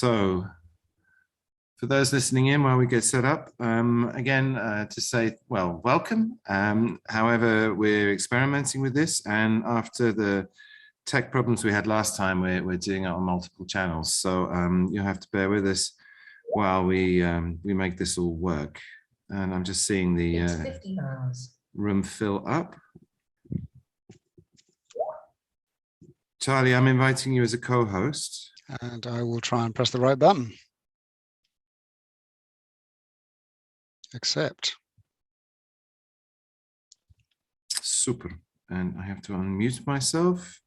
So, for those listening in while we get set up, again, to say, well, welcome. However, we're experimenting with this, and after the tech problems we had last time, we're doing it on multiple channels. So you'll have to bear with us while we make this all work. And I'm just seeing the 50 miles. Room fill up. Charlie, I'm inviting you as a co-host. And I will try and press the right button. Accept. Super. And I have to unmute myself.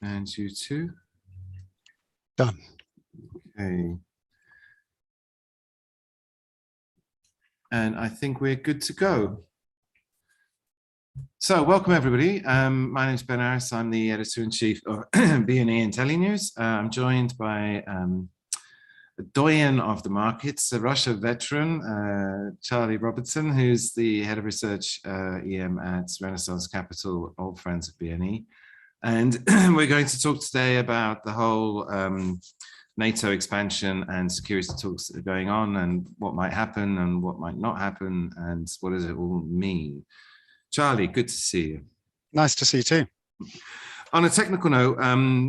And you too. Done. Okay. And I think we're good to go. So welcome everybody. My name is Ben Aris. I'm the editor-in-chief of B&E IntelliNews. I'm joined by a doyen of the markets, a Russia veteran, Charles Robertson, who's the head of research EM at Renaissance Capital, old friends of B&E. And we're going to talk today about the whole NATO expansion and security talks that are going on, and what might happen and what might not happen, and what does it all mean. Charlie, good to see you. Nice to see you too. On a technical note,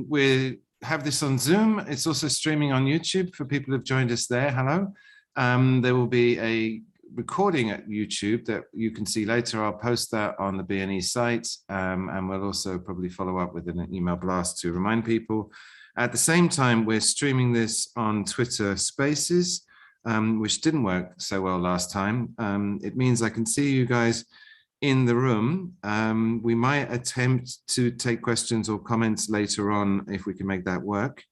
we have this on Zoom. It's also streaming on YouTube for people who've joined us there. Hello. There will be a recording at YouTube that you can see later. I'll post that on the B&E site, and we'll also probably follow up with an email blast to remind people. At the same time, we're streaming this on Twitter Spaces, which didn't work so well last time. It means I can see you guys in the room. We might attempt to take questions or comments later on if we can make that work.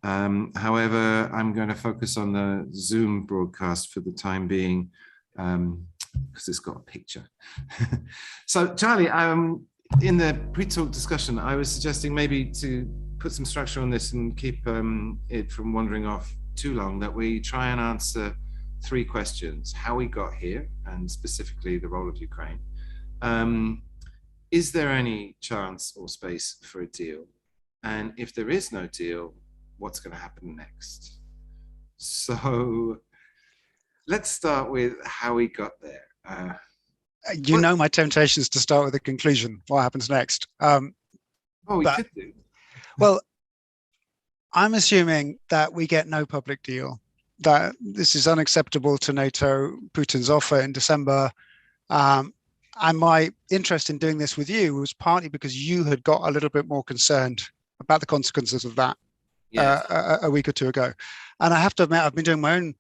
However, I'm going to focus on the Zoom broadcast for the time being, because it's got a picture. So Charlie, in the pre-talk discussion, I was suggesting maybe to put some structure on this and keep it from wandering off too long, that we try and answer 3 questions: how we got here, and specifically the role of Ukraine. Is there any chance or space for a deal? And if there is no deal, what's going to happen next? So let's start with how we got there. You know my temptation is to start with the conclusion. What happens next? We could do. Well, I'm assuming that we get no public deal, that this is unacceptable to NATO, Putin's offer in December. And my interest in doing this with you was partly because you had got a little bit more concerned about the consequences of that. Yes. A week or two ago. And I have to admit, I've been doing my own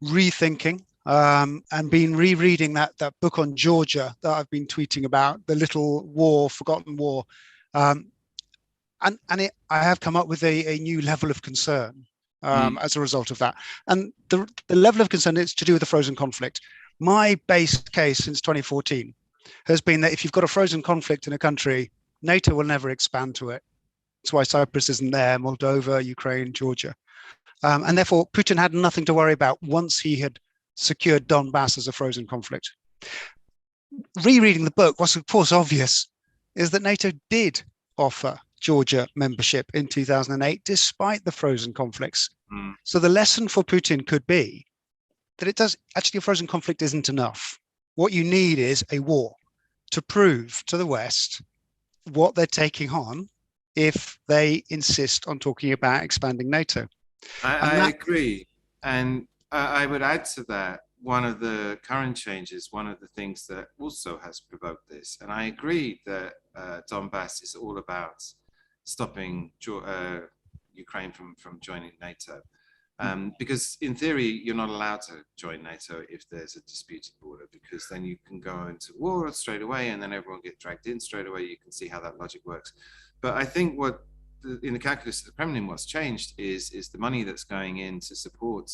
rethinking and been rereading that book on Georgia that I've been tweeting about, The Little War, Forgotten War. And I have come up with a new level of concern as a result of that. And the level of concern is to do with the frozen conflict. My base case since 2014 has been that if you've got a frozen conflict in a country, NATO will never expand to it. That's why Cyprus isn't there, Moldova, Ukraine, Georgia. And therefore, Putin had nothing to worry about once he had secured Donbass as a frozen conflict. Rereading the book, what's of course obvious is that NATO did offer Georgia membership in 2008, despite the frozen conflicts. So the lesson for Putin could be that it does actually, a frozen conflict isn't enough. What you need is a war to prove to the West what they're taking on if they insist on talking about expanding NATO. I agree. And I would add to that, one of the current changes, one of the things that also has provoked this, and I agree that Donbass is all about stopping Ukraine from joining NATO. Because in theory, you're not allowed to join NATO if there's a disputed border, because then you can go into war straight away and then everyone get dragged in straight away. You can see how that logic works. But I think in the calculus of the Kremlin, what's changed is the money that's going in to support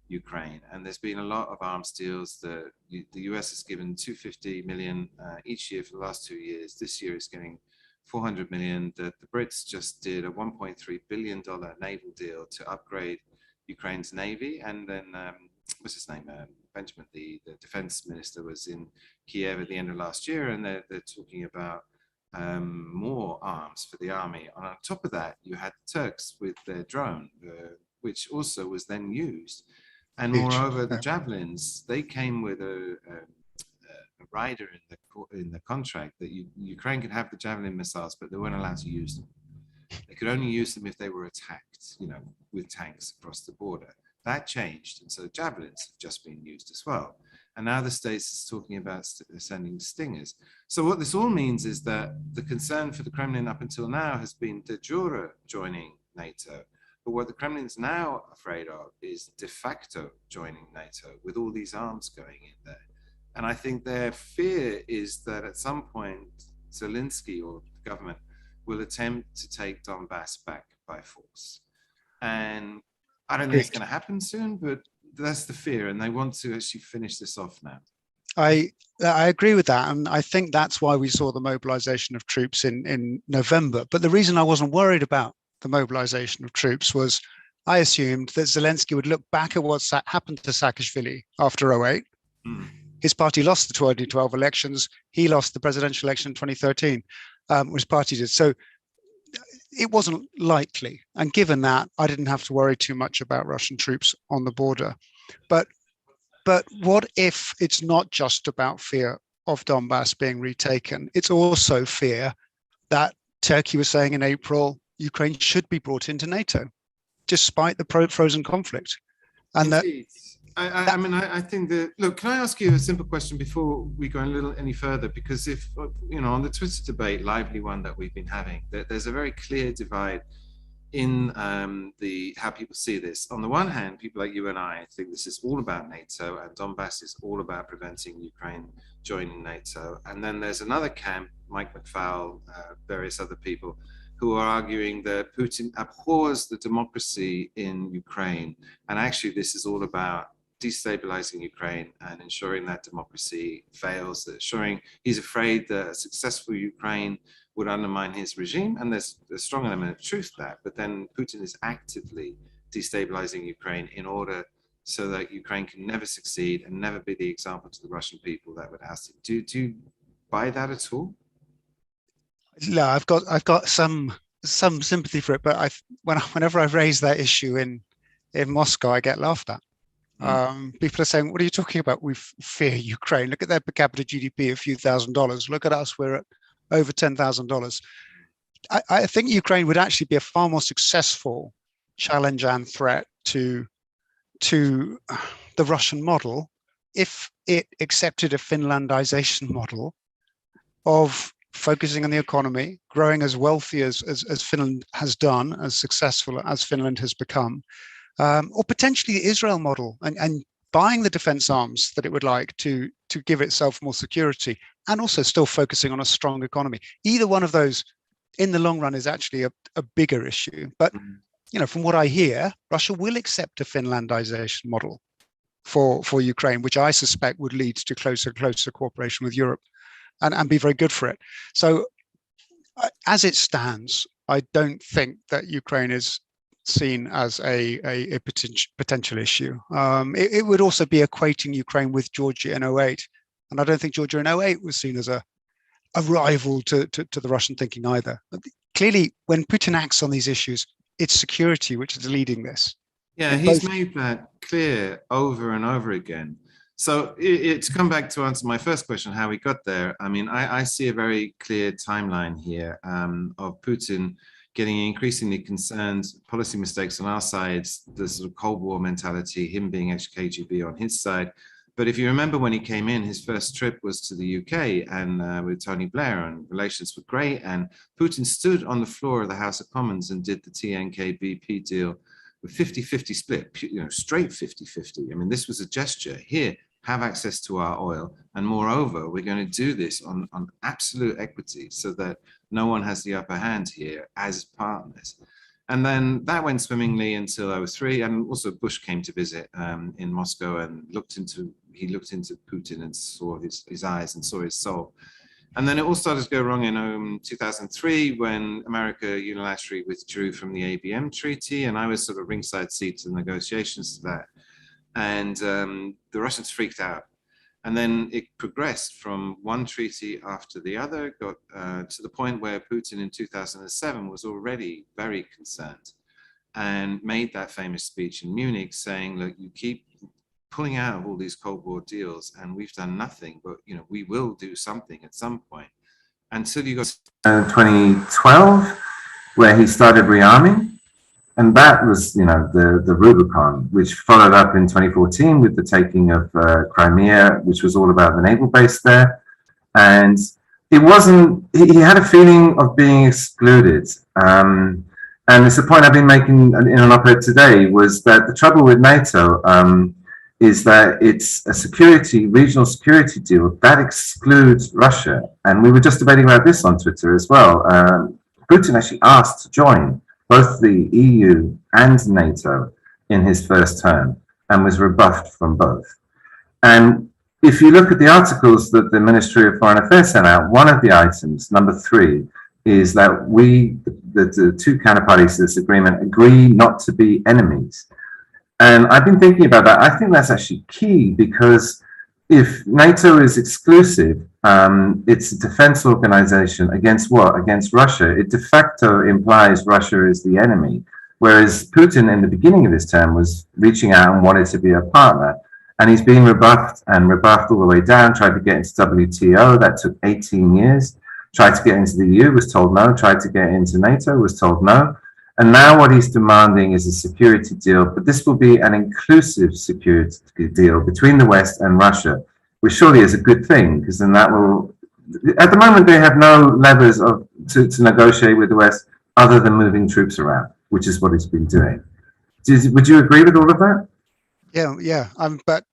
Ukraine. And there's been a lot of arms deals. The US has given $250 million each year for the last 2 years. This year is getting $400 million. The Brits just did a $1.3 billion naval deal to upgrade Ukraine's navy, and then what's his name? Benjamin, the defense minister, was in Kiev at the end of last year, and they're talking about more arms for the army. And on top of that, you had the Turks with their drone, which also was then used. And Huge. moreover, the Yeah. javelins, they came with a rider in the contract that Ukraine could have the javelin missiles, but they weren't allowed to use them. They could only use them if they were attacked, with tanks across the border. That changed, and so javelins have just been used as well. And now the States is talking about sending Stingers. So what this all means is that the concern for the Kremlin up until now has been de jure joining NATO. But what the Kremlin's now afraid of is de facto joining NATO with all these arms going in there. And I think their fear is that at some point, Zelensky or the government will attempt to take Donbass back by force. And I don't think it's going to happen soon, but that's the fear. And they want to actually finish this off now. I agree with that. And I think that's why we saw the mobilization of troops in November. But the reason I wasn't worried about the mobilization of troops was I assumed that Zelensky would look back at what happened to Saakashvili after 2008. His party lost the 2012 elections. He lost the presidential election in 2013, his party did. So it wasn't likely. And given that, I didn't have to worry too much about Russian troops on the border. But what if it's not just about fear of Donbass being retaken? It's also fear that Turkey was saying in April, Ukraine should be brought into NATO, despite the frozen conflict. And Indeed. I think that, look, can I ask you a simple question before we go any further? Because if, on the Twitter debate, lively one that we've been having, there's a very clear divide in how people see this. On the one hand, people like you and I think this is all about NATO, and Donbass is all about preventing Ukraine joining NATO. And then there's another camp, Mike McFowle, various other people, who are arguing that Putin abhors the democracy in Ukraine. And actually, this is all about destabilizing Ukraine and ensuring that democracy fails, ensuring he's afraid that a successful Ukraine would undermine his regime. And there's a strong element of truth there. But then Putin is actively destabilizing Ukraine in order so that Ukraine can never succeed and never be the example to the Russian people that would ask him. Do you buy that at all? No, I've got some sympathy for it, but whenever I raise that issue in Moscow, I get laughed at. People are saying, "What are you talking about? We fear Ukraine. Look at their per capita GDP, a few $1,000s. Look at us, we're at over $10,000." I think Ukraine would actually be a far more successful challenge and threat to the Russian model if it accepted a Finlandization model of focusing on the economy, growing as wealthy as Finland has done, as successful as Finland has become, or potentially the Israel model and buying the defense arms that it would like to give itself more security, and also still focusing on a strong economy. Either one of those in the long run is actually a bigger issue. But from what I hear, Russia will accept a Finlandization model for Ukraine, which I suspect would lead to closer cooperation with Europe. And be very good for it. So as it stands, I don't think that Ukraine is seen as a potential issue. It would also be equating Ukraine with Georgia in 2008. And I don't think Georgia in 2008 was seen as a rival to the Russian thinking either. Clearly, when Putin acts on these issues, it's security which is leading this. Yeah, he's made that clear over and over again. So to come back to answer my first question, how we got there, I mean, I see a very clear timeline here of Putin getting increasingly concerned, policy mistakes on our side, the sort of Cold War mentality, him being ex-KGB on his side. But if you remember when he came in, his first trip was to the UK and with Tony Blair, and relations were great. And Putin stood on the floor of the House of Commons and did the TNK-BP deal with 50-50 split, straight 50-50. I mean, this was a gesture. Here, have access to our oil. And moreover, we're going to do this on absolute equity so that no one has the upper hand here as partners. And then that went swimmingly until 2003. And also Bush came to visit in Moscow and looked into Putin and saw his eyes and saw his soul. And then it all started to go wrong in 2003 when America unilaterally withdrew from the ABM treaty. And I was sort of ringside seat in negotiations to that. And the Russians freaked out. And then it progressed from one treaty after the other, got to the point where Putin in 2007 was already very concerned. and made that famous speech in Munich saying, look, you keep pulling out of all these Cold War deals and we've done nothing, but we will do something at some point. Until you got 2012, where he started rearming. And that was, the Rubicon, which followed up in 2014 with the taking of Crimea, which was all about the naval base there. And it wasn't, he had a feeling of being excluded. And it's a point I've been making in an op-ed today, was that the trouble with NATO is that it's a regional security deal that excludes Russia. And we were just debating about this on Twitter as well. Putin actually asked to join both the EU and NATO in his first term and was rebuffed from both. And if you look at the articles that the Ministry of Foreign Affairs sent out, one of the items, number 3, is that the two counterparties to this agreement, agree not to be enemies. And I've been thinking about that. I think that's actually key, because if NATO is exclusive, it's a defense organization against what? Against Russia. It de facto implies Russia is the enemy, whereas Putin in the beginning of his term was reaching out and wanted to be a partner. And he's been rebuffed all the way down, tried to get into WTO, that took 18 years, tried to get into the EU, was told no, tried to get into NATO, was told no. And now what he's demanding is a security deal, but this will be an inclusive security deal between the West and Russia, which surely is a good thing, because then that will, at the moment they have no levers to negotiate with the West other than moving troops around, which is what he's been doing. Would you agree with all of that? Yeah. But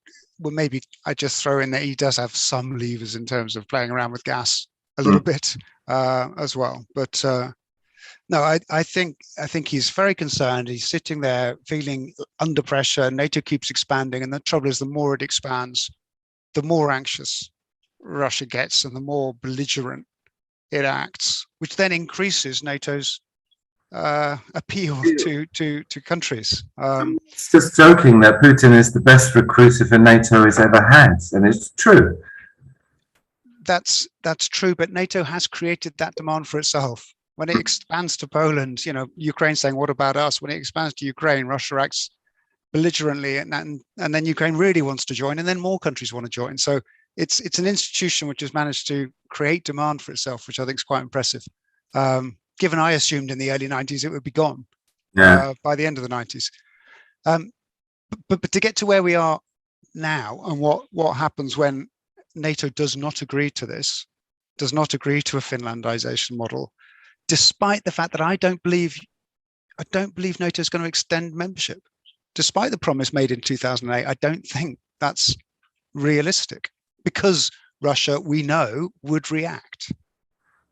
maybe I just throw in that he does have some levers in terms of playing around with gas a little bit as well. But no, I think he's very concerned. He's sitting there feeling under pressure. NATO keeps expanding, and the trouble is, the more it expands, the more anxious Russia gets, and the more belligerent it acts, which then increases NATO's appeal to countries. It's just joking that Putin is the best recruiter for NATO has ever had, and it's true. That's true, but NATO has created that demand for itself. When it expands to Poland, Ukraine saying, "What about us?" When it expands to Ukraine, Russia acts belligerently, and then Ukraine really wants to join, and then more countries want to join. So it's an institution which has managed to create demand for itself, which I think is quite impressive. Given I assumed in the early 90s it would be gone by the end of the 90s. But to get to where we are now, and what happens when NATO does not agree to this, does not agree to a Finlandization model, despite the fact that I don't believe NATO is going to extend membership. Despite the promise made in 2008, I don't think that's realistic, because Russia, we know, would react.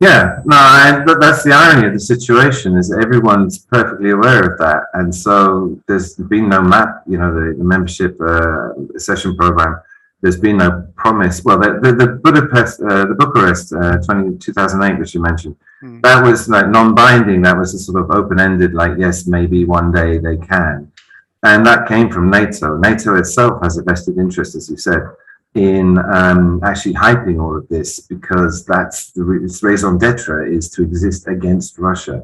Yeah, no, that's the irony of the situation, is everyone's perfectly aware of that. And so there's been no map, the membership accession program. There's been no promise. Well, the Bucharest 2008, which you mentioned, that was like non-binding. That was a sort of open-ended, like, yes, maybe one day they can. And that came from NATO. NATO itself has a vested interest, as you said, in actually hyping all of this, because that's its raison d'etre, is to exist against Russia.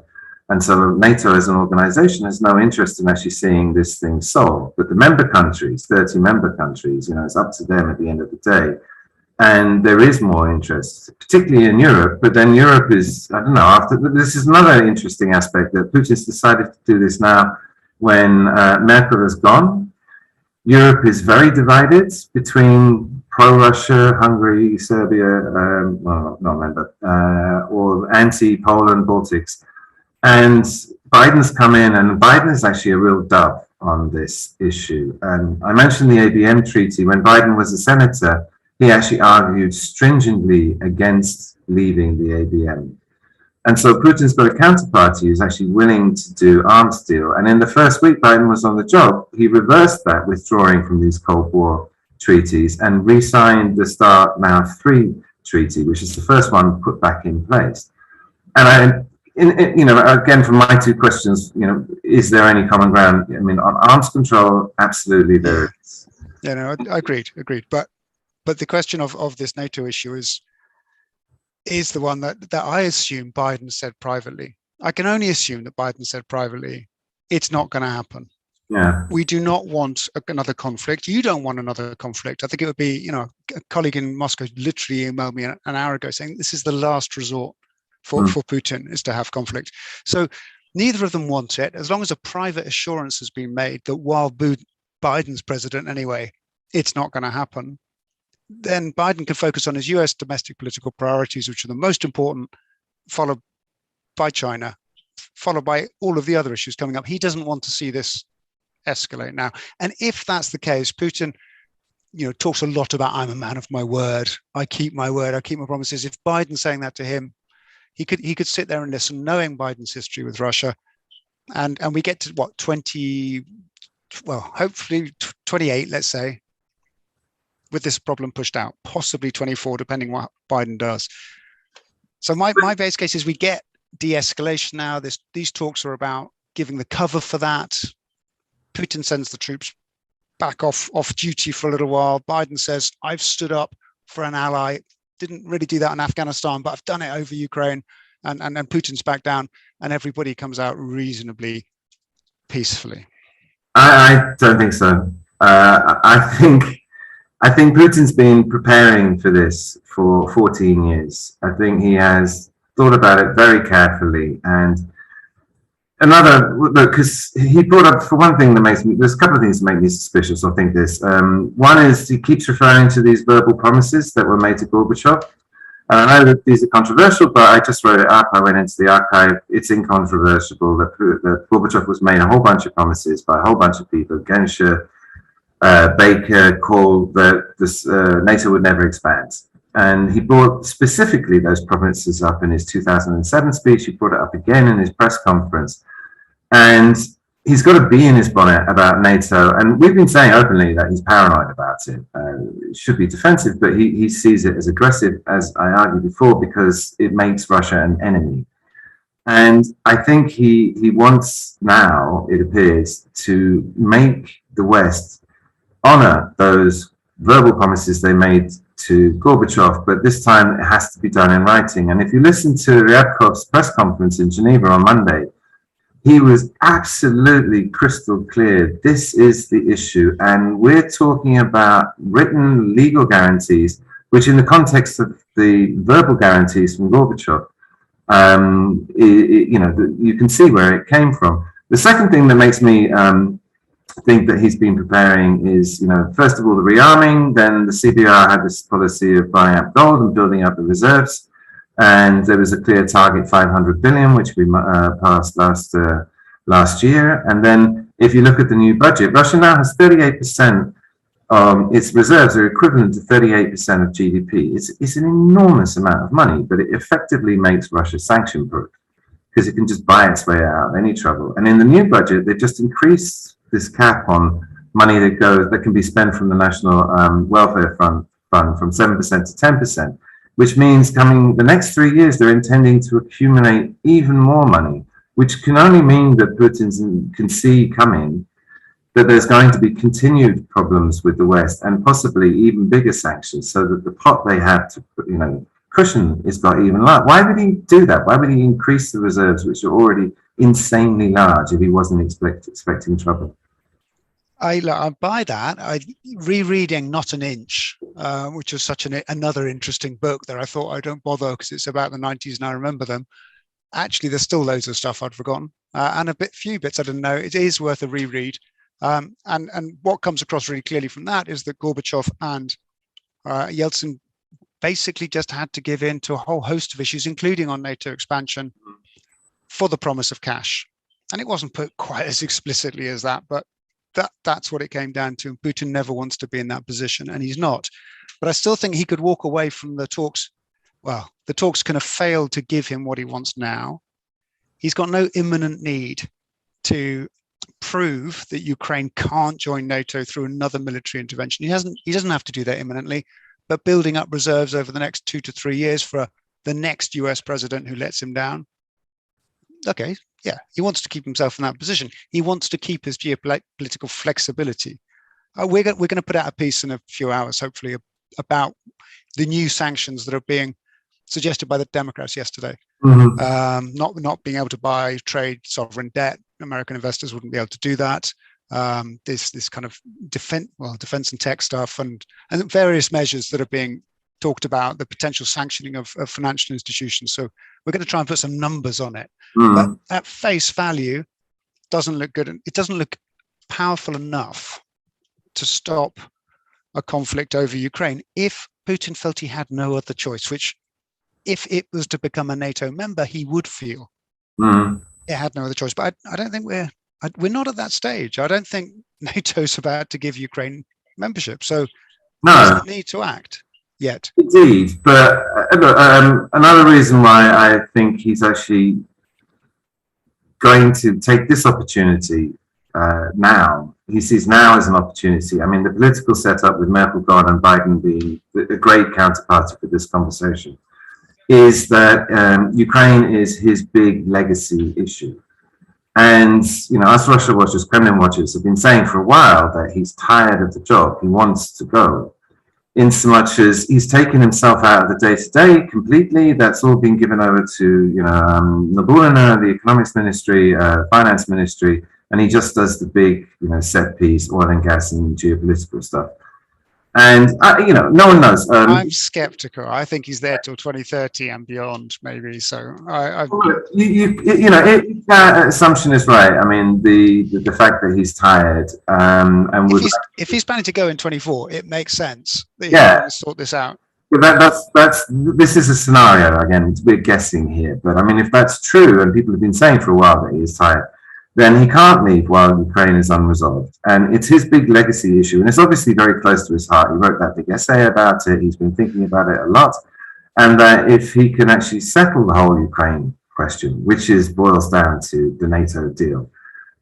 And so NATO as an organization has no interest in actually seeing this thing solved. But the member countries, 30 member countries, it's up to them at the end of the day. And there is more interest, particularly in Europe. But then Europe is, I don't know, this is another interesting aspect, that Putin's decided to do this now when Merkel is gone. Europe is very divided between pro-Russia, Hungary, Serbia, well, not member, or anti-Poland, Baltics. And Biden's come in, and Biden is actually a real dove on this issue. And I mentioned the ABM treaty. When Biden was a senator, he actually argued stringently against leaving the ABM. And so Putin's got a counterparty who's actually willing to do arms deal. And in the first week Biden was on the job, he reversed that, withdrawing from these Cold War treaties, and re-signed the START now 3 treaty, which is the first one put back in place. And again, from my 2 questions, is there any common ground? I mean, on arms control, absolutely there is. Yeah, no, agreed. But the question of this NATO issue is the one that I assume Biden said privately. I can only assume that Biden said privately, it's not going to happen. Yeah. We do not want another conflict. You don't want another conflict. I think it would be, a colleague in Moscow literally emailed me an hour ago saying this is the last resort for Putin, is to have conflict. So neither of them want it. As long as a private assurance has been made that while Biden's president anyway, it's not going to happen, then Biden can focus on his US domestic political priorities, which are the most important, followed by China, followed by all of the other issues coming up. He doesn't want to see this escalate now. And if that's the case, Putin, talks a lot about, I'm a man of my word. I keep my word. I keep my promises. If Biden's saying that to him, he could sit there and listen, knowing Biden's history with Russia. And we get to what, 20, well, hopefully 28, let's say, with this problem pushed out, possibly 24, depending what Biden does. So my base case is we get de-escalation now. These talks are about giving the cover for that. Putin sends the troops back off duty for a little while. Biden says, I've stood up for an ally. Didn't really do that in Afghanistan, but I've done it over Ukraine. And Putin's back down, and everybody comes out reasonably peacefully. I don't think so. I think Putin's been preparing for this for 14 years. I think he has thought about it very carefully. And because he brought up, for one thing, there's a couple of things that make me suspicious, I think this. One is he keeps referring to these verbal promises that were made to Gorbachev. And I know that these are controversial, but I just wrote it up. I went into the archive. It's incontrovertible that Gorbachev was made a whole bunch of promises by a whole bunch of people. Genscher, Baker, called that NATO would never expand. And he brought specifically those promises up in his 2007 speech. He brought it up again in his press conference. And he's got a bee in his bonnet about NATO. And we've been saying openly that he's paranoid about it. It should be defensive, but he sees it as aggressive, as I argued before, because it makes Russia an enemy. And I think he wants now, it appears, to make the West honor those verbal promises they made to Gorbachev, but this time it has to be done in writing. And if you listen to Ryabkov's press conference in Geneva on Monday, he was absolutely crystal clear. This is the issue. And we're talking about written legal guarantees, which in the context of the verbal guarantees from Gorbachev, you can see where it came from. The second thing that makes me think that he's been preparing is, first of all, the rearming. Then the CBR had this policy of buying up gold and building up the reserves. And there was a clear target, 500 billion, which we passed last year. And then if you look at the new budget, Russia now has 38%. Its reserves are equivalent to 38% of GDP. It's an enormous amount of money, but it effectively makes Russia sanction-proof because it can just buy its way out of any trouble. And in the new budget, they just increased this cap on money that can be spent from the National Welfare Fund from 7% to 10%. Which means coming the next 3 years, they're intending to accumulate even more money, which can only mean that Putin can see coming that there's going to be continued problems with the West and possibly even bigger sanctions, so that the pot they have to, cushion is got even larger. Why would he do that? Why would he increase the reserves, which are already insanely large, if he wasn't expecting trouble? I buy that. Rereading Not an Inch, which was such another interesting book that I thought I don't bother because it's about the 90s and I remember them. Actually, there's still loads of stuff I'd forgotten and few bits I didn't know. It is worth a reread. And what comes across really clearly from that is that Gorbachev and Yeltsin basically just had to give in to a whole host of issues, including on NATO expansion, for the promise of cash. And it wasn't put quite as explicitly as that, but that's what it came down to. And Putin never wants to be in that position, and he's not. But I still think he could walk away from the talks. Well, the talks can have failed to give him what he wants now. He's got no imminent need to prove that Ukraine can't join NATO through another military intervention. He doesn't have to do that imminently, but building up reserves over the next 2 to 3 years for the next US president who lets him down. Okay, yeah, he wants to keep himself in that position. He wants to keep his geopolitical flexibility. We're going to put out a piece in a few hours, hopefully, about the new sanctions that are being suggested by the Democrats yesterday. Mm-hmm. Not being able to buy, trade sovereign debt, American investors wouldn't be able to do that. This kind of defense and tech stuff, and various measures that are being talked about, the potential sanctioning of financial institutions. So we're going to try and put some numbers on it. But at face value, doesn't look good. It doesn't look powerful enough to stop a conflict over Ukraine if Putin felt he had no other choice, which if it was to become a NATO member, he would feel it had no other choice. But I don't think we're not at that stage. I don't think NATO's about to give Ukraine membership. So he doesn't need to act yet. Indeed, but another reason why I think he's actually going to take this opportunity now, he sees now as an opportunity. I mean, the political setup with Merkel gone and Biden being a great counterparty for this conversation is that Ukraine is his big legacy issue. And, you know, us Russia watchers, Kremlin watchers have been saying for a while that he's tired of the job. He wants to go. In so much as he's taken himself out of the day-to-day completely, that's all been given over to, you know, Nabulina, the economics ministry, finance ministry, and he just does the big, you know, set piece, oil and gas and geopolitical stuff. And, you know, no one knows. I'm skeptical. I think he's there till 2030 and beyond, maybe. So that assumption is right. I mean, the fact that he's tired and if he's planning to go in 24, it makes sense that he's going to sort this out. This is a scenario. Again, we're guessing here, but I mean, if that's true, and people have been saying for a while that he is tired, then he can't leave while Ukraine is unresolved. And it's his big legacy issue. And it's obviously very close to his heart. He wrote that big essay about it. He's been thinking about it a lot. And that if he can actually settle the whole Ukraine question, which boils down to the NATO deal,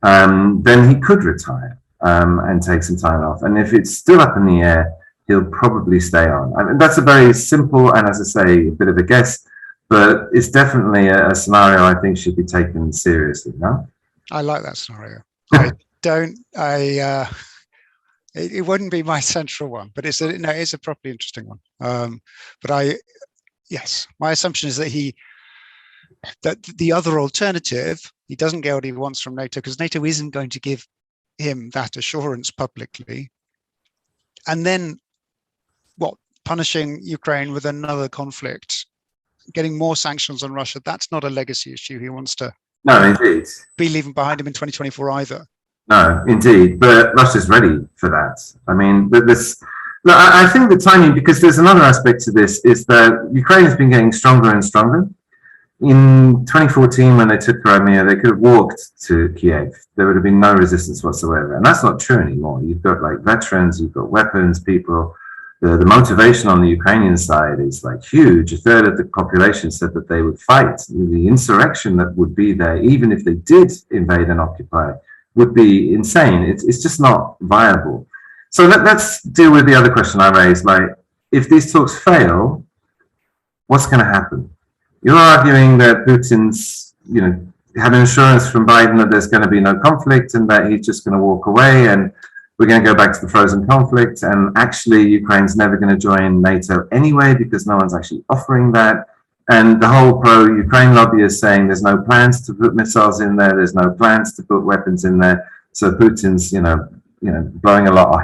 then he could retire and take some time off. And if it's still up in the air, he'll probably stay on. I mean, that's a very simple and, as I say, a bit of a guess, but it's definitely a scenario I think should be taken seriously, no? I like that scenario. It wouldn't be my central one, but it's a properly interesting one. Yes, my assumption is that the other alternative, he doesn't get what he wants from NATO because NATO isn't going to give him that assurance publicly. And then punishing Ukraine with another conflict, getting more sanctions on Russia, that's not a legacy issue he wants to be leaving behind him in 2024 either. No, indeed. But Russia's ready for that. I mean, I think the timing, because there's another aspect to this, is that Ukraine has been getting stronger and stronger. In 2014, when they took Crimea, they could have walked to Kiev. There would have been no resistance whatsoever. And that's not true anymore. You've got like veterans, you've got weapons, people. The motivation on the Ukrainian side is like huge. A third of the population said that they would fight. The insurrection that would be there, even if they did invade and occupy, would be insane. It's just not viable. So let's deal with the other question I raised. Like, if these talks fail, what's going to happen? You're arguing that Putin's, had an assurance from Biden that there's going to be no conflict and that he's just going to walk away and we're going to go back to the frozen conflict. And actually, Ukraine's never going to join NATO anyway because no one's actually offering that. And the whole pro-Ukraine lobby is saying there's no plans to put missiles in there. There's no plans to put weapons in there. So Putin's, blowing a lot of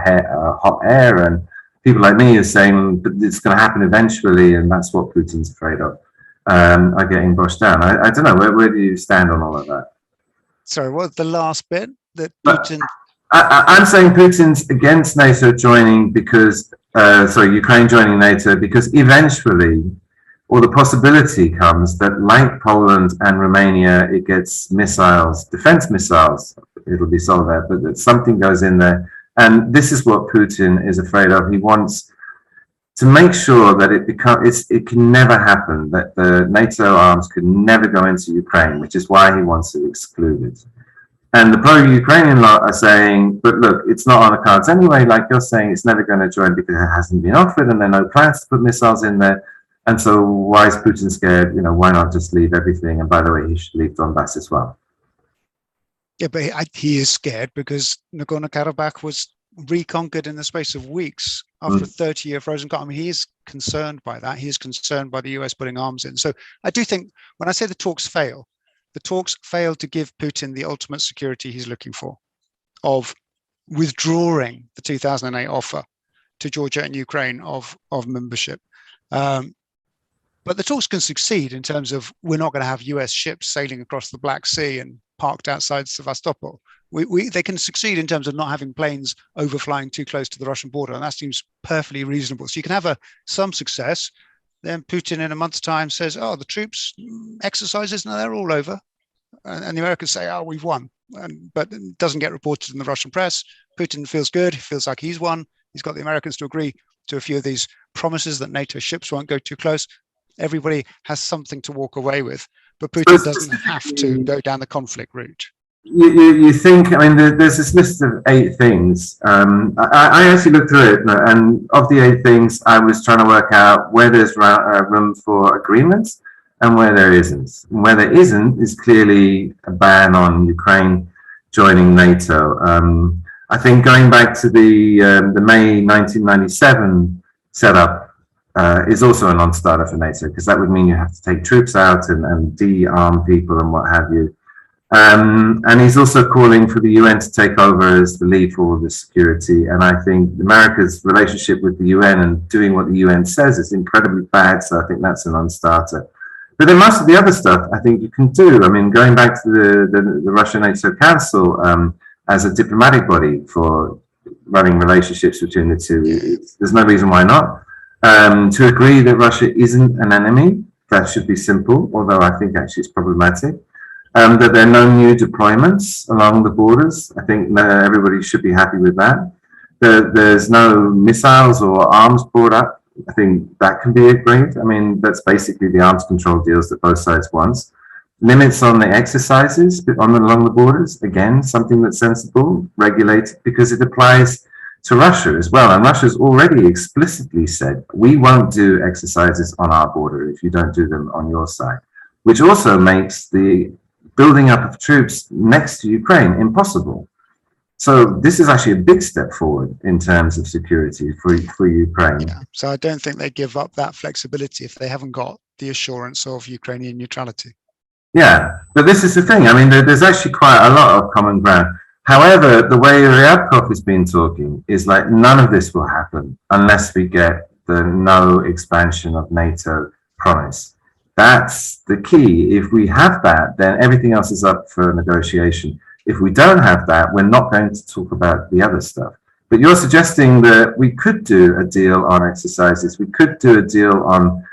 hot air. And people like me are saying, but it's going to happen eventually. And that's what Putin's afraid of. Are getting brushed down. I don't know. Where do you stand on all of that? Sorry, what was the last bit that Putin? I'm saying Putin's against NATO joining because, Ukraine joining NATO because eventually, or the possibility comes that like Poland and Romania, it gets missiles, defense missiles. It'll be sold there, but that something goes in there. And this is what Putin is afraid of. He wants to make sure that it can never happen, that the NATO arms can never go into Ukraine, which is why he wants to exclude it. And the pro-Ukrainian lot are saying, but look, it's not on the cards anyway. Like you're saying, it's never going to join because it hasn't been offered and there are no plans to put missiles in there. And so why is Putin scared? Why not just leave everything? And by the way, he should leave Donbass as well. Yeah, but he is scared because Nagorno-Karabakh was reconquered in the space of weeks after a 30-year frozen conflict. I mean, he is concerned by that. He is concerned by the US putting arms in. So I do think when I say the talks fail, the talks failed to give Putin the ultimate security he's looking for, of withdrawing the 2008 offer to Georgia and Ukraine of membership. But the talks can succeed in terms of we're not going to have US ships sailing across the Black Sea and parked outside Sevastopol. They can succeed in terms of not having planes overflying too close to the Russian border, and that seems perfectly reasonable. So you can have some success. Then Putin in a month's time says, oh, the troops exercises, no, they're all over. And the Americans say, oh, we've won. But it doesn't get reported in the Russian press. Putin feels good. He feels like he's won. He's got the Americans to agree to a few of these promises that NATO ships won't go too close. Everybody has something to walk away with, but Putin doesn't have to go down the conflict route. You think, I mean, there's this list of 8 things. I actually looked through it, and of the 8 things, I was trying to work out where there's room for agreements and where there isn't. And where there isn't is clearly a ban on Ukraine joining NATO. I think going back to the May 1997 setup, is also a non-starter for NATO, because that would mean you have to take troops out and de-arm people and what have you. And he's also calling for the UN to take over as the lead for all the security. And I think America's relationship with the UN and doing what the UN says is incredibly bad. So I think that's a non-starter. But then most of the other stuff I think you can do. I mean, going back to the Russia-NATO Council as a diplomatic body for running relationships between the two, there's no reason why not. To agree that Russia isn't an enemy, that should be simple, although I think actually it's problematic. That there are no new deployments along the borders. I think everybody should be happy with that. There's no missiles or arms brought up. I think that can be agreed. I mean, that's basically the arms control deals that both sides want. Limits on the exercises along the borders, again, something that's sensible, regulated, because it applies to Russia as well. And Russia's already explicitly said, we won't do exercises on our border if you don't do them on your side, which also makes the building up of troops next to Ukraine impossible. So this is actually a big step forward in terms of security for Ukraine. Yeah. So I don't think they give up that flexibility if they haven't got the assurance of Ukrainian neutrality. Yeah, but this is the thing. I mean, there's actually quite a lot of common ground. However, the way Ryabkov has been talking is like none of this will happen unless we get the no expansion of NATO promise. That's the key. If we have that, then everything else is up for negotiation. If we don't have that, we're not going to talk about the other stuff. But you're suggesting that we could do a deal on exercises, we could do a deal on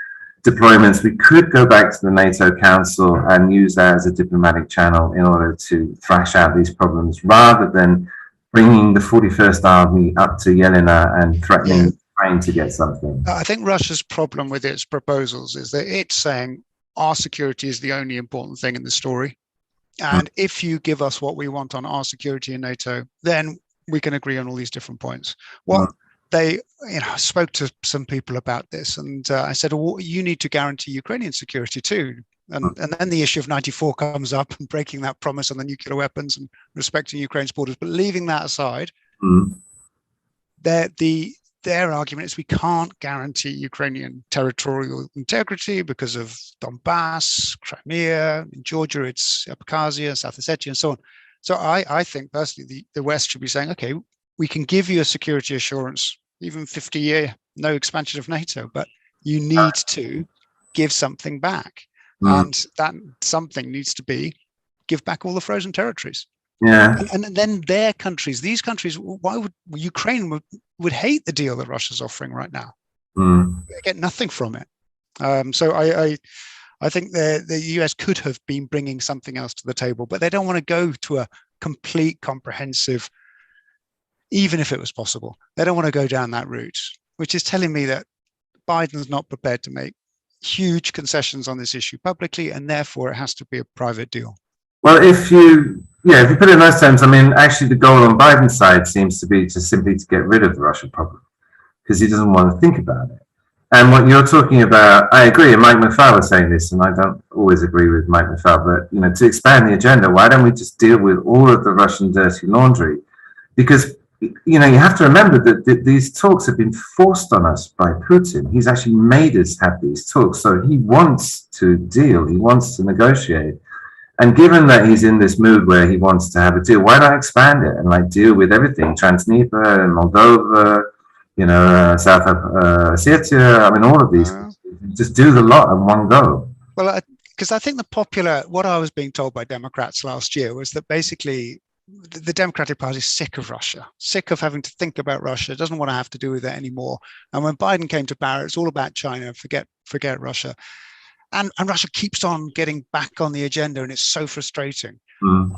deployments, we could go back to the NATO Council and use that as a diplomatic channel in order to thrash out these problems, rather than bringing the 41st Army up to Yelena and threatening Ukraine to get something. I think Russia's problem with its proposals is that it's saying our security is the only important thing in the story. And if you give us what we want on our security in NATO, then we can agree on all these different points. Well, I spoke to some people about this, and I said, well, you need to guarantee Ukrainian security too. And then the issue of 94 comes up, and breaking that promise on the nuclear weapons and respecting Ukraine's borders. But leaving that aside, their argument is we can't guarantee Ukrainian territorial integrity because of Donbass, Crimea, in Georgia, it's Abkhazia, South Ossetia, and so on. So I think personally the West should be saying, okay, we can give you a security assurance, even 50-year no expansion of NATO, but you need to give something back. And that something needs to be give back all the frozen territories. Yeah. And then their countries, these countries, why would Ukraine would hate the deal that Russia's offering right now? They get nothing from it. So I think the US could have been bringing something else to the table, but they don't want to go to a complete, comprehensive, even if it was possible. They don't want to go down that route, which is telling me that Biden's not prepared to make huge concessions on this issue publicly, and therefore it has to be a private deal. Well, if you put it in those terms, I mean, actually the goal on Biden's side seems to be simply to get rid of the Russian problem, because he doesn't want to think about it. And what you're talking about, I agree, and Mike McFarland was saying this, and I don't always agree with Mike McFarland, but, to expand the agenda, why don't we just deal with all of the Russian dirty laundry? Because, you have to remember that these talks have been forced on us by Putin. He's actually made us have these talks. So he wants to deal, he wants to negotiate. And given that he's in this mood where he wants to have a deal, why not expand it and like deal with everything? Transnistria, Moldova, South Ossetia. I mean, all of these. Just do the lot in one go. Well, because I think what I was being told by Democrats last year was that basically the Democratic Party is sick of Russia, sick of having to think about Russia, doesn't want to have to do with it anymore. And when Biden came to power, it's all about China, forget Russia. And Russia keeps on getting back on the agenda, and it's so frustrating.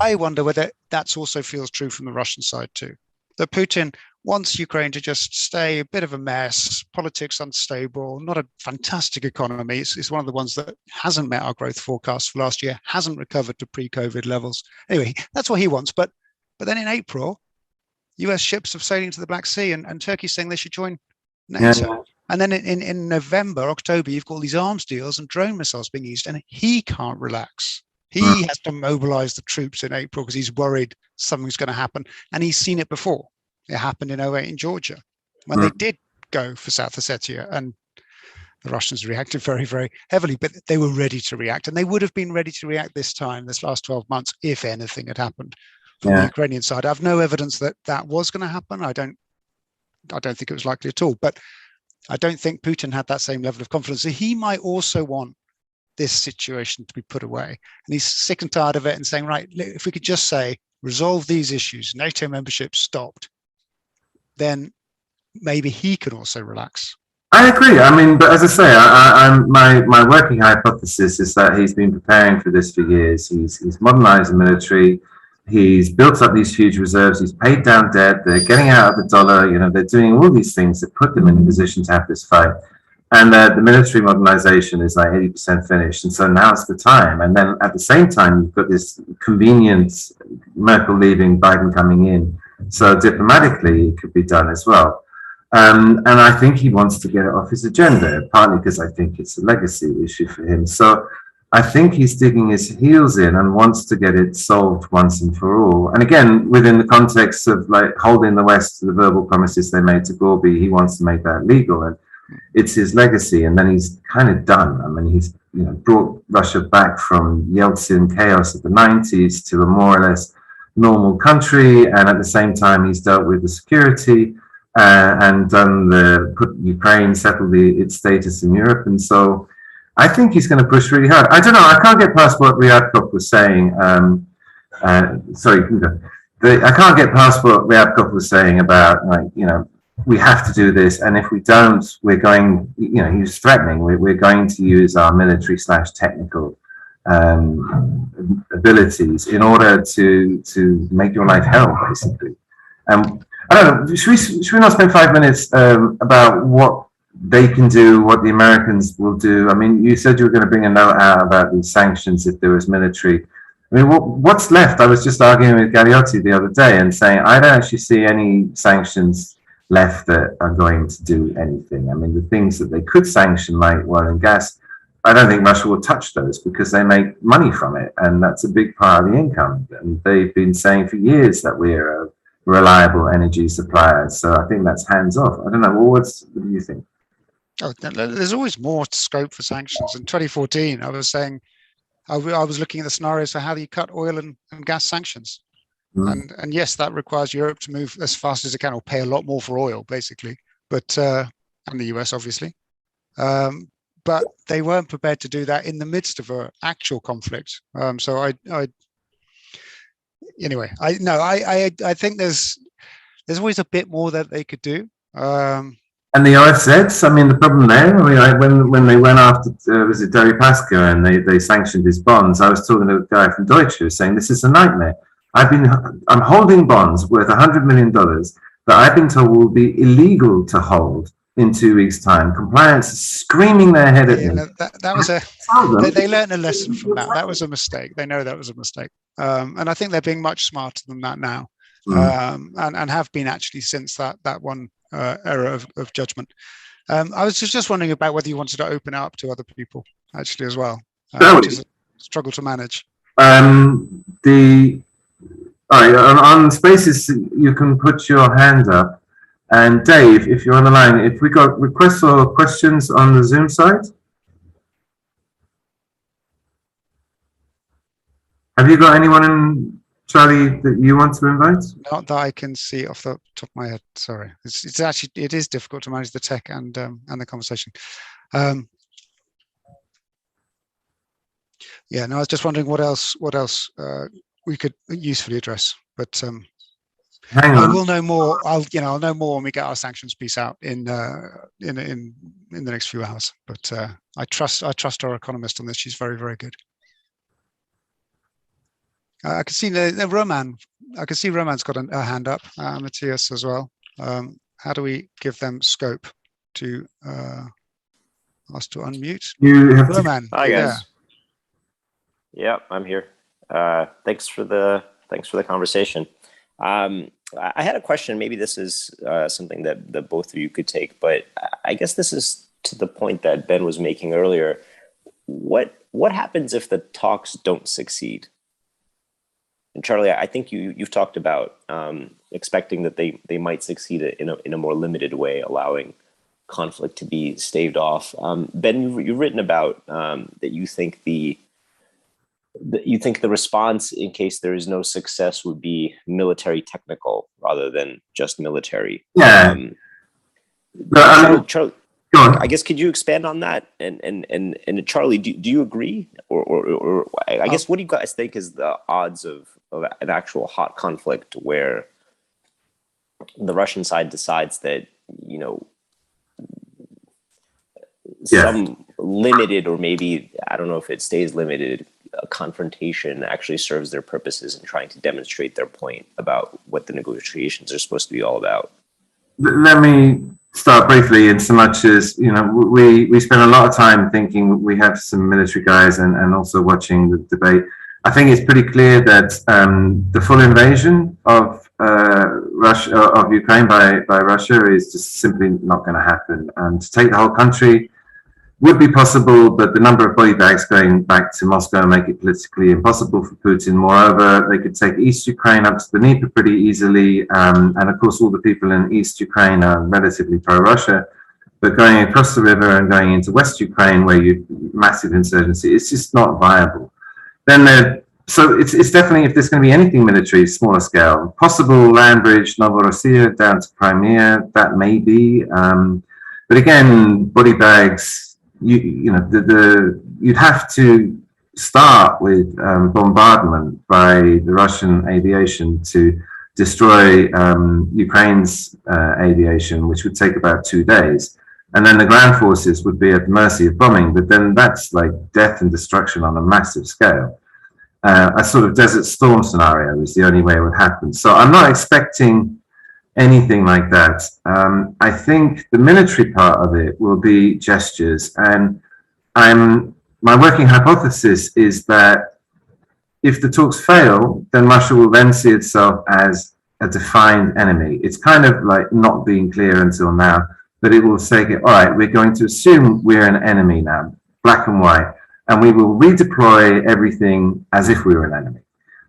I wonder whether that also feels true from the Russian side too. That Putin wants Ukraine to just stay a bit of a mess, politics unstable, not a fantastic economy. It's one of the ones that hasn't met our growth forecast for last year, hasn't recovered to pre-COVID levels. Anyway, that's what he wants. But then in April, US ships are sailing to the Black Sea, and Turkey's saying they should join NATO. Yeah. And then in November, October, you've got all these arms deals and drone missiles being used, and he can't relax. He has to mobilize the troops in April because he's worried something's going to happen. And he's seen it before. It happened in 2008 in Georgia when they did go for South Ossetia, and the Russians reacted very, very heavily, but they were ready to react. And they would have been ready to react this last 12 months, if anything had happened from the Ukrainian side. I have no evidence that was going to happen. I don't think it was likely at all. But I don't think Putin had that same level of confidence. So he might also want this situation to be put away. And he's sick and tired of it and saying, right, if we could just say, resolve these issues, NATO membership stopped, then maybe he can also relax. I agree. I mean, but as I say, my working hypothesis is that he's been preparing for this for years. He's modernized the military. He's built up these huge reserves. He's paid down debt. They're getting out of the dollar. They're doing all these things that put them in a position to have this fight. And the military modernization is like 80% finished. And so now's the time. And then at the same time, you've got this convenience, Merkel leaving, Biden coming in. So diplomatically, it could be done as well. And I think he wants to get it off his agenda, partly because I think it's a legacy issue for him. So I think he's digging his heels in and wants to get it solved once and for all. And again, within the context of like holding the West to the verbal promises they made to Gorby, he wants to make that legal. And it's his legacy. And then he's kind of done. I mean, he's brought Russia back from Yeltsin chaos of the 90s to a more or less normal country. And at the same time, he's dealt with the security and put Ukraine, settled its status in Europe. And so I think he's going to push really hard. I don't know. I can't get past what Ryabkov was saying. I can't get past what Ryabkov was saying about, we have to do this. And if we don't, we're going, he was threatening, we're going to use our military/technical abilities in order to make your life hell, basically. I don't know, should we not spend 5 minutes about what they can do, what the Americans will do? I mean, you said you were going to bring a note out about these sanctions if there was military. I mean, what's left? I was just arguing with Galliotti the other day and saying, I don't actually see any sanctions left that are going to do anything. I mean, the things that they could sanction, like oil and gas, I don't think Russia will touch those because they make money from it. And that's a big part of the income. And they've been saying for years that we're a reliable energy supplier. So I think that's hands off. I don't know. Well, what do you think? Oh, there's always more scope for sanctions. In 2014, I was saying, I was looking at the scenarios for how you cut oil and gas sanctions. And yes, that requires Europe to move as fast as it can or pay a lot more for oil, basically. But and the US, obviously. But they weren't prepared to do that in the midst of an actual conflict. So I think there's always a bit more that they could do. And the OFZs, I mean, the problem there, I mean, when they went after, was it Deripaska, and they sanctioned his bonds, I was talking to a guy from Deutsche saying, this is a nightmare. I'm holding bonds worth $100 million that I've been told will be illegal to hold in 2 weeks' time. Compliance is screaming their head at me. That was they learned a lesson from that. That was a mistake. They know that was a mistake. And I think they're being much smarter than that now. And have been actually since that one era of judgment. I was just wondering about whether you wanted to open it up to other people actually as well, which is a struggle to manage. All right, on Spaces, you can put your hand up. And Dave, if you're on the line, if we got requests or questions on the Zoom side? Have you got anyone, Charlie, that you want to invite? Not that I can see off the top of my head. Sorry, it's actually it is difficult to manage the tech and the conversation. Yeah, no, I was just wondering what else we could usefully address, but Hang I on. will know more. I'll know more when we get our sanctions piece out in the next few hours. But I trust our economist on this. She's very, very good. I can see the Roman. I can see Roman's got a hand up. Matthias as well. How do we give them scope to ask to unmute? You have Roman. Hi guys. Yeah. Yeah, I'm here. Thanks for the conversation. I had a question. Maybe this is something that both of you could take, but I guess this is to the point that Ben was making earlier. What happens if the talks don't succeed? And Charlie, I think you've talked about expecting that they might succeed in a more limited way, allowing conflict to be staved off. Ben, you've written about that you think the response in case there is no success would be military technical rather than just military. Yeah. Charlie, go on. I guess could you expand on that? And Charlie, do you agree? Or I guess what do you guys think is the odds of an actual hot conflict where the Russian side decides that, some limited, or maybe, I don't know if it stays limited, a confrontation actually serves their purposes in trying to demonstrate their point about what the negotiations are supposed to be all about? Let me start briefly in so much as, we spend a lot of time thinking. We have some military guys and also watching the debate. I think it's pretty clear that the full invasion of Ukraine by Russia is just simply not going to happen. And to take the whole country would be possible, but the number of body bags going back to Moscow make it politically impossible for Putin. Moreover, they could take East Ukraine up to the Dnieper pretty easily, and of course all the people in East Ukraine are relatively pro-Russia, but going across the river and going into West Ukraine where you massive insurgency, it's just not viable. So it's definitely, if there's going to be anything military, smaller scale, possible land bridge, Novorossiya down to Crimea, that may be, but again, body bags, you'd have to start with bombardment by the Russian aviation to destroy Ukraine's aviation, which would take about 2 days. And then the ground forces would be at the mercy of bombing, but then that's like death and destruction on a massive scale. A sort of desert storm scenario is the only way it would happen. So I'm not expecting anything like that. I think the military part of it will be gestures, and my working hypothesis is that if the talks fail, then Russia will then see itself as a defined enemy. It's kind of like not being clear until now, but it will say, all right, we're going to assume we're an enemy now, black and white, and we will redeploy everything as if we were an enemy.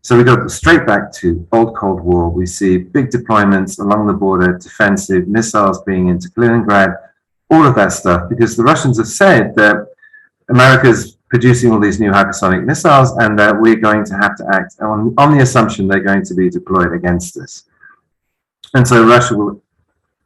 So we go straight back to old Cold War. We see big deployments along the border, defensive, missiles being into Kaliningrad, all of that stuff, because the Russians have said that America's producing all these new hypersonic missiles and that we're going to have to act on the assumption they're going to be deployed against us. And so Russia will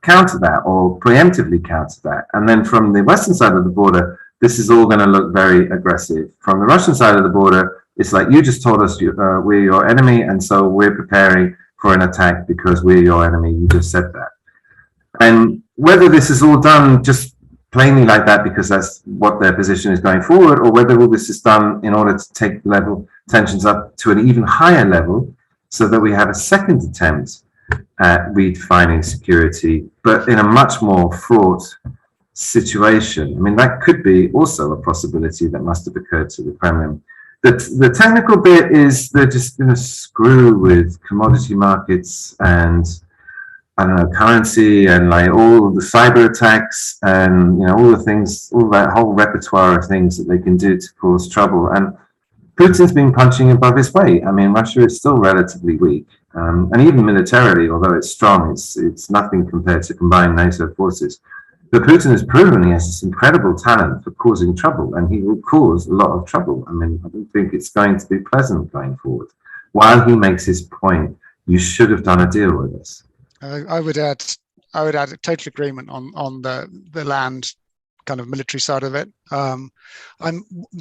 counter that or preemptively counter that. And then from the Western side of the border, this is all going to look very aggressive. From the Russian side of the border, it's like, you just told us we're your enemy, and so we're preparing for an attack because we're your enemy. You just said that. And whether this is all done just plainly like that because that's what their position is going forward, or whether all this is done in order to take level tensions up to an even higher level so that we have a second attempt at redefining security, but in a much more fraught situation. I mean, that could be also a possibility that must have occurred to the Kremlin. The technical bit is they're just going to screw with commodity markets and, I don't know, currency and like all the cyber attacks and, all the things, all that whole repertoire of things that they can do to cause trouble. And Putin's been punching above his weight. I mean, Russia is still relatively weak. And even militarily, although it's strong, it's nothing compared to combined NATO forces. But Putin has proven he has this incredible talent for causing trouble, and he will cause a lot of trouble. I mean, I don't think it's going to be pleasant going forward. While he makes his point, you should have done a deal with us. I would add a total agreement on the land kind of military side of it. I'm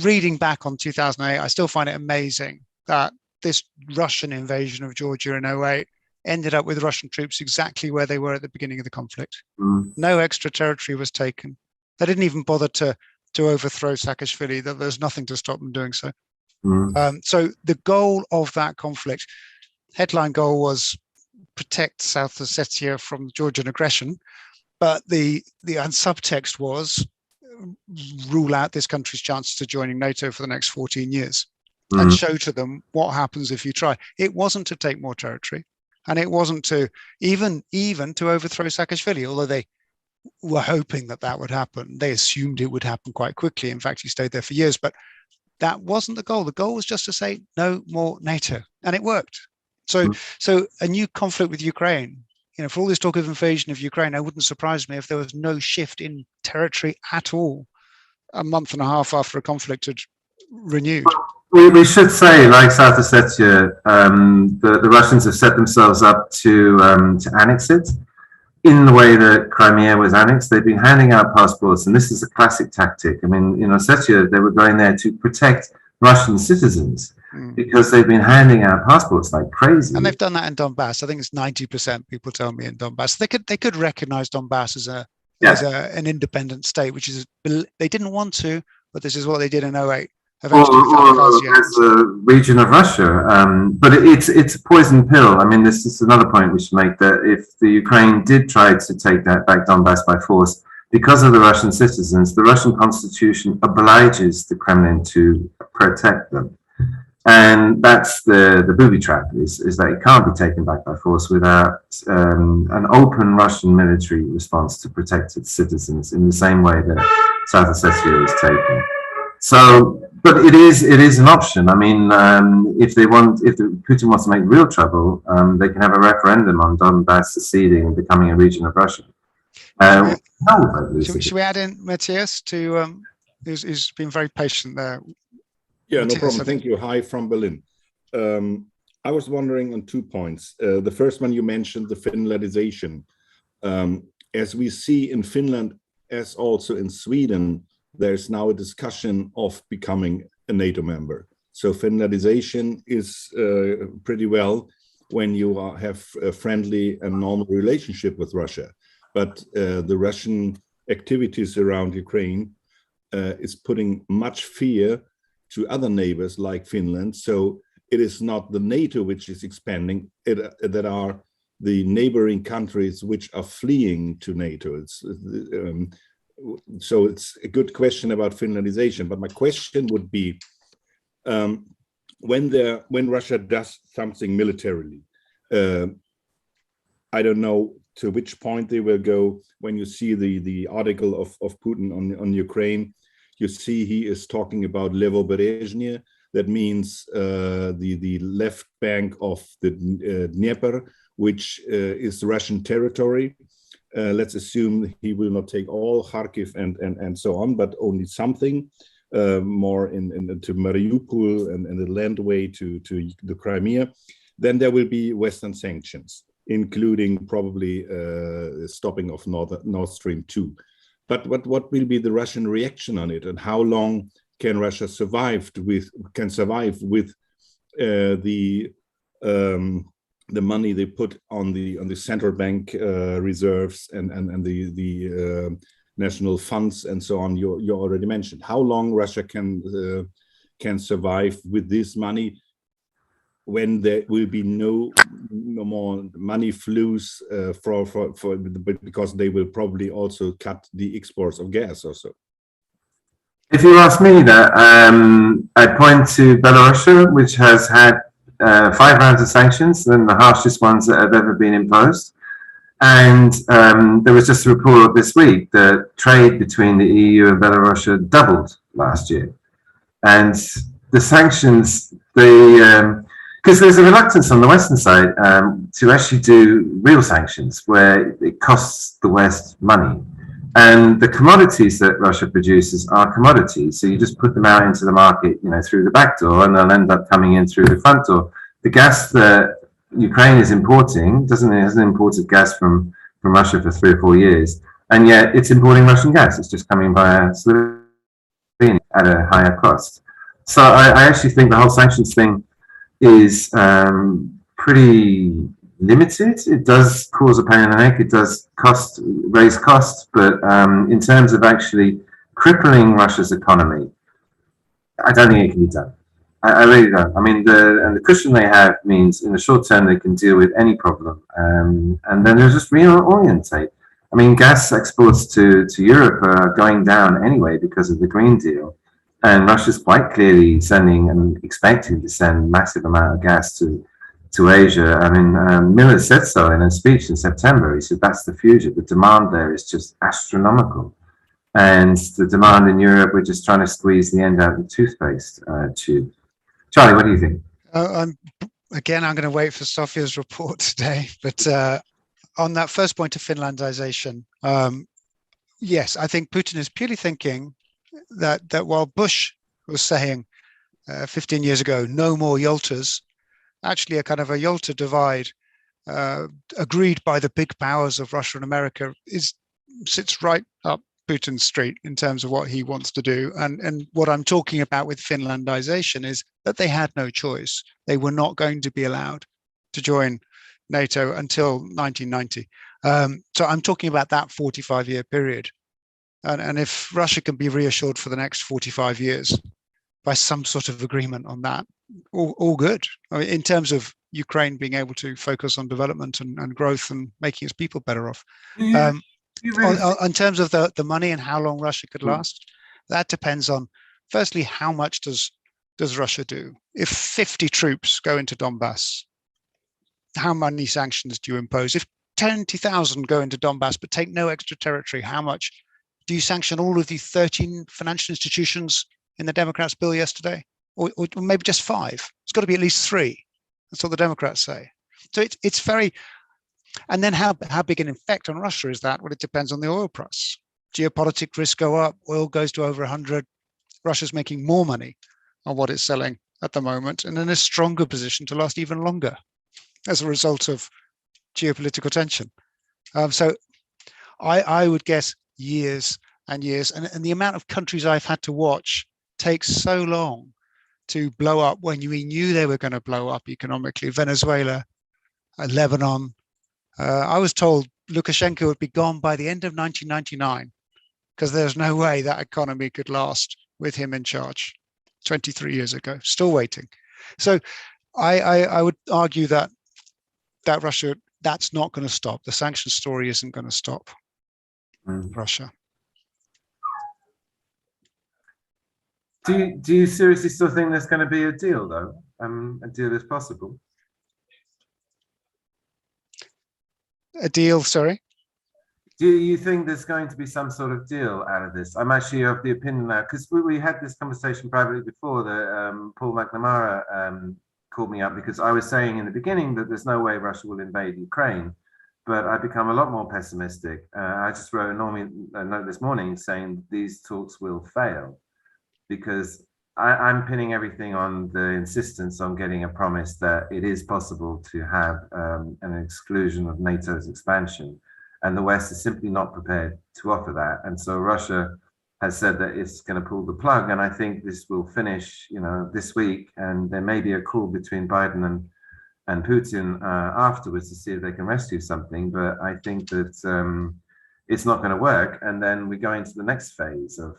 reading back on 2008. I still find it amazing that this Russian invasion of Georgia in 2008 ended up with Russian troops exactly where they were at the beginning of the conflict. No extra territory was taken. They didn't even bother to overthrow Saakashvili. There's nothing to stop them doing so. So the goal of that conflict, headline goal, was protect South Ossetia from Georgian aggression, but the subtext was rule out this country's chances to joining NATO for the next 14 years and show to them what happens if you try. It wasn't to take more territory, and it wasn't to even to overthrow Saakashvili, although they were hoping that would happen. They assumed it would happen quite quickly. In fact, he stayed there for years, but that wasn't the goal. The goal was just to say no more NATO, and it worked. So a new conflict with Ukraine, for all this talk of invasion of Ukraine, it wouldn't surprise me if there was no shift in territory at all a month and a half after a conflict had renewed. We should say, like South Ossetia, the Russians have set themselves up to annex it in the way that Crimea was annexed. They've been handing out passports, and this is a classic tactic. I mean, in Ossetia, they were going there to protect Russian citizens because they've been handing out passports like crazy. And they've done that in Donbass. I think it's 90%, people tell me, in Donbass. They could recognize Donbass as an independent state, which is, they didn't want to, but this is what they did in 2008. Or as a region of Russia, but it's a poison pill. I mean, this is another point we should make, that if the Ukraine did try to take that back Donbass by force, because of the Russian citizens, the Russian constitution obliges the Kremlin to protect them, and that's the booby trap: is that it can't be taken back by force without an open Russian military response to protect its citizens in the same way that South Ossetia is taken. So. But it is an option. I mean, if Putin wants to make real trouble, they can have a referendum on Donbass seceding and becoming a region of Russia. Should we add in Matthias who's been very patient there? Yeah, Matthias, no problem. Thank you. Hi from Berlin. I was wondering on 2 points. The first one you mentioned, the Finlandization. As we see in Finland, as also in Sweden, there's now a discussion of becoming a NATO member. So Finlandization is pretty well when you have a friendly and normal relationship with Russia. But the Russian activities around Ukraine is putting much fear to other neighbors like Finland. So it is not the NATO which is expanding, that are the neighboring countries which are fleeing to NATO. So it's a good question about Finlandization, but my question would be, when Russia does something militarily, I don't know to which point they will go. When you see the article of Putin on Ukraine, you see he is talking about Levoberezhny. That means the left bank of the Dnieper, which is Russian territory. Let's assume he will not take all Kharkiv and so on, but only something more to Mariupol and the landway to the Crimea. Then there will be Western sanctions, including probably stopping of Nord Stream 2. But what will be the Russian reaction on it, and how long can Russia survive with the money they put on the central bank reserves and the national funds and so on? You already mentioned how long Russia can survive with this money when there will be no more money flows because they will probably also cut the exports of gas also. If you ask me that, I point to Belarus, which has had 5 rounds of sanctions, and the harshest ones that have ever been imposed. And there was just a report this week that trade between the EU and Belarus doubled last year. And the sanctions, because there's a reluctance on the Western side to actually do real sanctions where it costs the West money. And the commodities that Russia produces are commodities. So you just put them out into the market, through the back door, and they'll end up coming in through the front door. The gas that Ukraine is importing hasn't imported gas from Russia for 3 or 4 years, and yet it's importing Russian gas. It's just coming via Slovenia at a higher cost. So I actually think the whole sanctions thing is pretty limited. It does cause a pain in the neck. It does raise costs, but in terms of actually crippling Russia's economy, I don't think it can be done. I really don't. I mean, the cushion they have means in the short term they can deal with any problem, and then they'll just reorientate. I mean, gas exports to Europe are going down anyway because of the Green Deal, and Russia's quite clearly sending and expecting to send massive amount of gas to Asia. I mean, Miller said so in a speech in September. He said that's the future. The demand there is just astronomical. And the demand in Europe, we're just trying to squeeze the end out of the toothpaste tube. Charlie, what do you think? I'm going to wait for Sofia's report today. But on that first point of Finlandization, yes, I think Putin is purely thinking that while Bush was saying 15 years ago, no more Yaltas, actually a kind of a Yalta divide agreed by the big powers of Russia and America sits right up Putin's street in terms of what he wants to do. And what I'm talking about with Finlandization is that they had no choice. They were not going to be allowed to join NATO until 1990. So I'm talking about that 45-year period. And if Russia can be reassured for the next 45 years by some sort of agreement on that, all good. I mean, in terms of Ukraine being able to focus on development and growth and making its people better off. In terms of the money and how long Russia could last, that depends on, firstly, how much does Russia do? If 50 troops go into Donbass, how many sanctions do you impose? If 20,000 go into Donbass but take no extra territory, how much do you sanction all of the 13 financial institutions in the Democrats' bill yesterday? Or maybe just 5? It's got to be at least 3. That's what the Democrats say. So it's very, and then how big an effect on Russia is that? Well, it depends on the oil price. Geopolitical risks go up, oil goes to over 100. Russia's making more money on what it's selling at the moment and in a stronger position to last even longer as a result of geopolitical tension. So I would guess years and years, and the amount of countries I've had to watch takes so long to blow up when we knew they were going to blow up economically. Venezuela, Lebanon. I was told Lukashenko would be gone by the end of 1999 because there's no way that economy could last with him in charge 23 years ago. Still waiting. So I would argue that Russia, that's not going to stop. The sanction story isn't going to stop Russia. Do you seriously still think there's going to be a deal, though? A deal is possible. A deal, sorry? Do you think there's going to be some sort of deal out of this? I'm actually of the opinion now, because we had this conversation privately before that Paul McNamara called me up because I was saying in the beginning that there's no way Russia will invade Ukraine, but I've become a lot more pessimistic. I just wrote a note this morning saying these talks will fail because I'm pinning everything on the insistence on getting a promise that it is possible to have an exclusion of NATO's expansion. And the West is simply not prepared to offer that. And so Russia has said that it's going to pull the plug. And I think this will finish, this week. And there may be a call between Biden and Putin afterwards to see if they can rescue something. But I think that it's not going to work. And then we go into the next phase of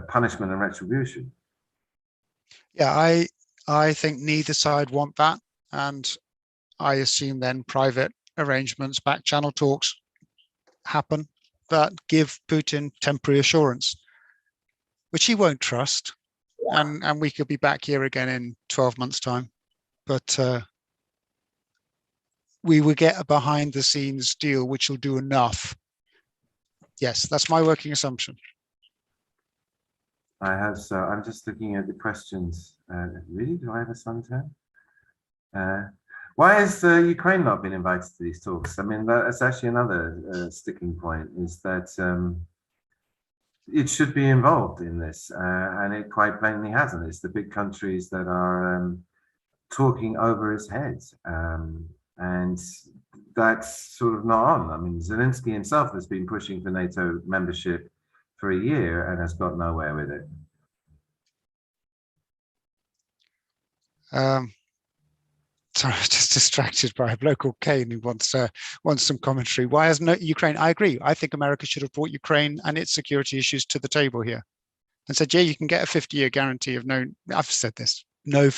punishment and retribution. Yeah, I think neither side want that. And I assume then private arrangements, back channel talks happen that give Putin temporary assurance, which he won't trust. And we could be back here again in 12 months' time. But we will get a behind the scenes deal, which will do enough. Yes, that's my working assumption. I have so. I'm just looking at the questions. Really? Do I have a suntan? Why has Ukraine not been invited to these talks? I mean, that's actually another sticking point, is that it should be involved in this, and it quite plainly hasn't. It's the big countries that are talking over its head, and that's sort of not on. I mean, Zelensky himself has been pushing for NATO membership for a year and has got nowhere with it. Sorry, I was just distracted by a local Kane who wants some commentary. Why hasn't Ukraine? I agree. I think America should have brought Ukraine and its security issues to the table here and said, yeah, you can get a 50-year guarantee of no, I've said this, no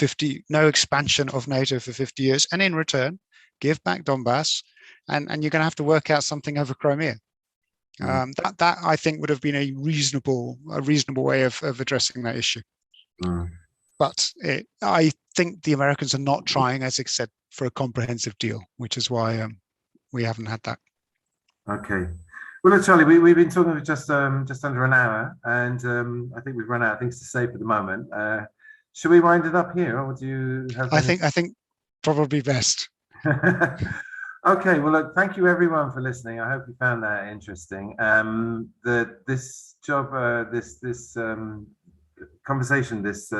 expansion of NATO for 50 years. And in return, give back Donbass, and you're going to have to work out something over Crimea. That I think would have been a reasonable way of addressing that issue. But I think the Americans are not trying, as I said, for a comprehensive deal, which is why we haven't had that. Okay. Well, look, Charlie, we've been talking for just under an hour, and I think we've run out of things to say for the moment. Should we wind it up here, or do you have? I think probably best. Okay. Well, look, thank you everyone for listening. I hope you found that interesting. This conversation, this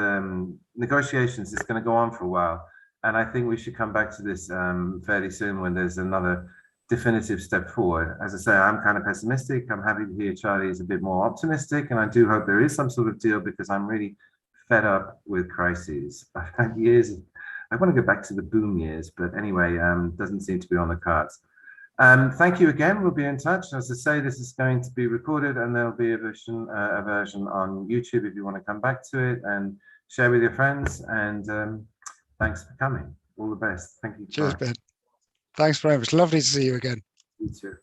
negotiations is going to go on for a while, and I think we should come back to this fairly soon when there's another definitive step forward. As I say, I'm kind of pessimistic. I'm happy to hear Charlie is a bit more optimistic, and I do hope there is some sort of deal, because I'm really fed up with crises. I've had years of, I want to go back to the boom years, but anyway, doesn't seem to be on the cards. Thank you again. We'll be in touch. As I say, this is going to be recorded, and there'll be a version on YouTube if you want to come back to it and share with your friends. And thanks for coming. All the best. Thank you. Cheers, Ben. Thanks very much. Lovely to see you again. You too.